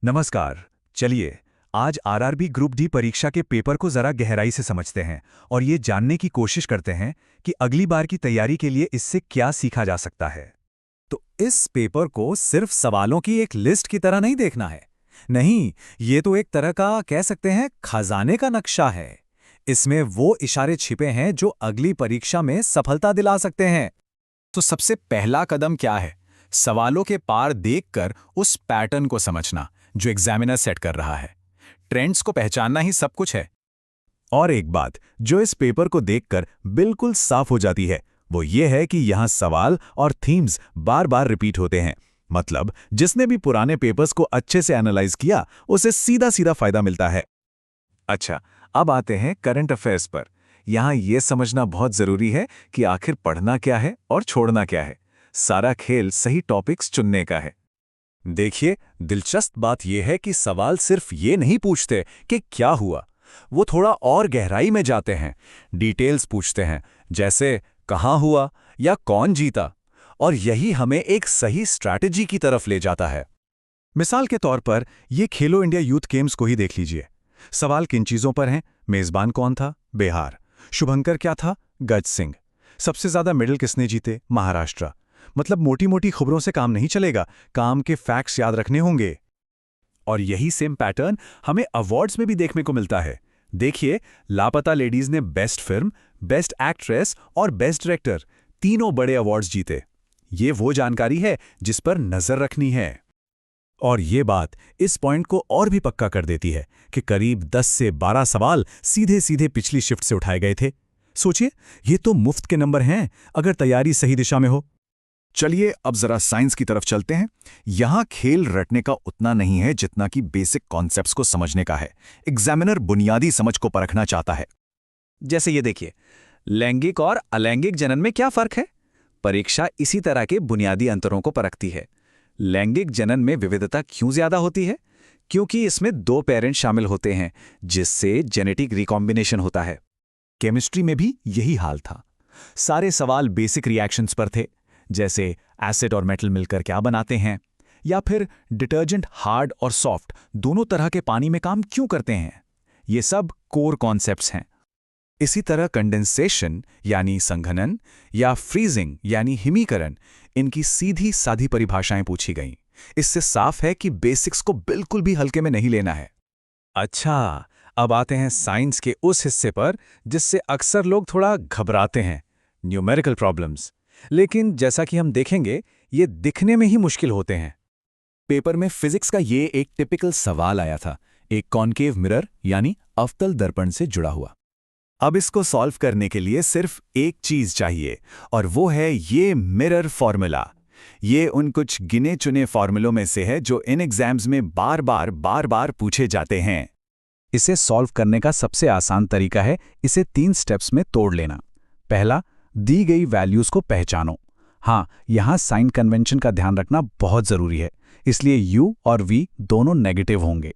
नमस्कार। चलिए आज आरआरबी ग्रुप डी परीक्षा के पेपर को जरा गहराई से समझते हैं और ये जानने की कोशिश करते हैं कि अगली बार की तैयारी के लिए इससे क्या सीखा जा सकता है। तो इस पेपर को सिर्फ सवालों की एक लिस्ट की तरह नहीं देखना है। नहीं, ये तो एक तरह का कह सकते हैं खजाने का नक्शा है। इसमें वो इशारे छिपे हैं जो अगली परीक्षा में सफलता दिला सकते हैं। तो सबसे पहला कदम क्या है? सवालों के पार देखकर उस पैटर्न को समझना जो एग्जामिनर सेट कर रहा है। ट्रेंड्स को पहचानना ही सब कुछ है। और एक बात जो इस पेपर को देखकर बिल्कुल साफ हो जाती है वो ये है कि यहाँ सवाल और थीम्स बार बार रिपीट होते हैं। मतलब जिसने भी पुराने पेपर्स को अच्छे से एनालाइज किया उसे सीधा सीधा फायदा मिलता है। अच्छा, अब आते हैं करंट अफेयर्स पर। यहाँ ये समझना बहुत जरूरी है कि आखिर पढ़ना क्या है और छोड़ना क्या है। सारा खेल सही टॉपिक्स चुनने का है। देखिए, दिलचस्प बात यह है कि सवाल सिर्फ ये नहीं पूछते कि क्या हुआ, वो थोड़ा और गहराई में जाते हैं। डिटेल्स पूछते हैं, जैसे कहाँ हुआ या कौन जीता, और यही हमें एक सही स्ट्रैटेजी की तरफ ले जाता है। मिसाल के तौर पर ये खेलो इंडिया यूथ गेम्स को ही देख लीजिए। सवाल किन चीजों पर हैं? मेजबान कौन था? बिहार। शुभंकर क्या था? गज सिंह। सबसे ज्यादा मेडल किसने जीते? महाराष्ट्र। मतलब मोटी मोटी खबरों से काम नहीं चलेगा, काम के फैक्ट्स याद रखने होंगे। और यही सेम पैटर्न हमें अवार्ड्स में भी देखने को मिलता है। देखिए, लापता लेडीज ने बेस्ट फिल्म, बेस्ट एक्ट्रेस और बेस्ट डायरेक्टर तीनों बड़े अवार्ड्स जीते। ये वो जानकारी है जिस पर नजर रखनी है। और ये बात इस पॉइंट को और भी पक्का कर देती है कि करीब 10 से 12 सवाल सीधे सीधे पिछली शिफ्ट से उठाए गए थे। सोचिए, ये तो मुफ्त के नंबर हैं अगर तैयारी सही दिशा में हो। चलिए अब जरा साइंस की तरफ चलते हैं। यहां खेल रटने का उतना नहीं है जितना कि बेसिक कॉन्सेप्ट्स को समझने का है। एग्जामिनर बुनियादी समझ को परखना चाहता है। जैसे ये देखिए, लैंगिक और अलैंगिक जनन में क्या फर्क है? परीक्षा इसी तरह के बुनियादी अंतरों को परखती है। लैंगिक जनन में विविधता क्यों ज्यादा होती है? क्योंकि इसमें 2 पेरेंट शामिल होते हैं, जिससे जेनेटिक रिकॉम्बिनेशन होता है। केमिस्ट्री में भी यही हाल था। सारे सवाल बेसिक रिएक्शंस पर थे, जैसे एसिड और मेटल मिलकर क्या बनाते हैं, या फिर डिटर्जेंट हार्ड और सॉफ्ट दोनों तरह के पानी में काम क्यों करते हैं। ये सब कोर कॉन्सेप्ट्स हैं। इसी तरह कंडेंसेशन यानी संघनन या फ्रीजिंग यानी हिमीकरण, इनकी सीधी साधी परिभाषाएं पूछी गईं। इससे साफ है कि बेसिक्स को बिल्कुल भी हल्के में नहीं लेना है। अच्छा, अब आते हैं साइंस के उस हिस्से पर जिससे अक्सर लोग थोड़ा घबराते हैं, न्यूमेरिकल प्रॉब्लम्स। लेकिन जैसा कि हम देखेंगे, ये दिखने में ही मुश्किल होते हैं। पेपर में फिजिक्स का ये एक टिपिकल सवाल आया था, एक कॉन्केव मिरर यानी अवतल दर्पण से जुड़ा हुआ। अब इसको सॉल्व करने के लिए सिर्फ एक चीज चाहिए, और वो है ये मिरर फॉर्मूला। ये उन कुछ गिने चुने फॉर्मूलों में से है जो इन एग्जाम्स में बार बार पूछे जाते हैं। इसे सॉल्व करने का सबसे आसान तरीका है इसे 3 स्टेप्स में तोड़ लेना। पहला, दी गई वैल्यूज को पहचानो। हाँ, यहां साइन कन्वेंशन का ध्यान रखना बहुत जरूरी है, इसलिए u और v दोनों नेगेटिव होंगे।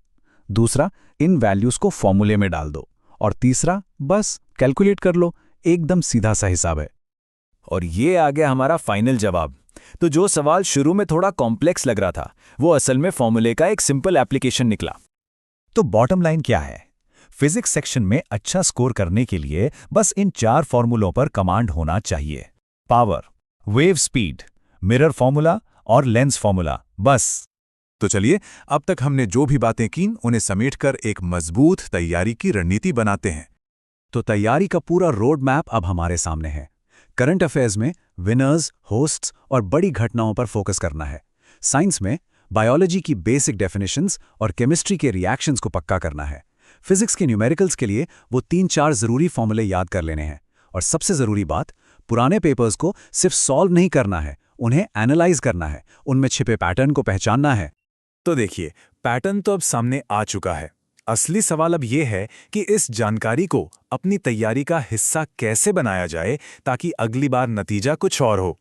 दूसरा, इन वैल्यूज को फॉर्मूले में डाल दो। और तीसरा, बस कैलकुलेट कर लो, एकदम सीधा सा हिसाब है। और ये आ गया हमारा फाइनल जवाब। तो जो सवाल शुरू में थोड़ा कॉम्प्लेक्स लग रहा था, वो असल में फॉर्मूले का एक सिंपल एप्लीकेशन निकला। तो बॉटम लाइन क्या है? फिजिक्स सेक्शन में अच्छा स्कोर करने के लिए बस इन 4 फॉर्मूलों पर कमांड होना चाहिए। Power, wave speed, mirror formula और लेंस फॉर्मूला, बस। तो चलिए, अब तक हमने जो भी बातें की उन्हें समेटकर एक मजबूत तैयारी की रणनीति बनाते हैं। तो तैयारी का पूरा रोड मैप अब हमारे सामने है। करंट अफेयर्स में विनर्स, होस्ट्स और बड़ी घटनाओं पर फोकस करना है। साइंस में बायोलॉजी की बेसिक डेफिनेशंस और केमिस्ट्री के रिएक्शंस को पक्का करना है। फिजिक्स के न्यूमेरिकल्स के लिए वो 3-4 जरूरी फॉर्मूले याद कर लेने हैं। और सबसे जरूरी बात, पुराने पेपर्स को सिर्फ सॉल्व नहीं करना है, उन्हें एनालाइज करना है, उनमें छिपे पैटर्न को पहचानना है। तो देखिए, पैटर्न तो अब सामने आ चुका है। असली सवाल अब यह है कि इस जानकारी को अपनी तैयारी का हिस्सा कैसे बनाया जाए ताकि अगली बार नतीजा कुछ और हो।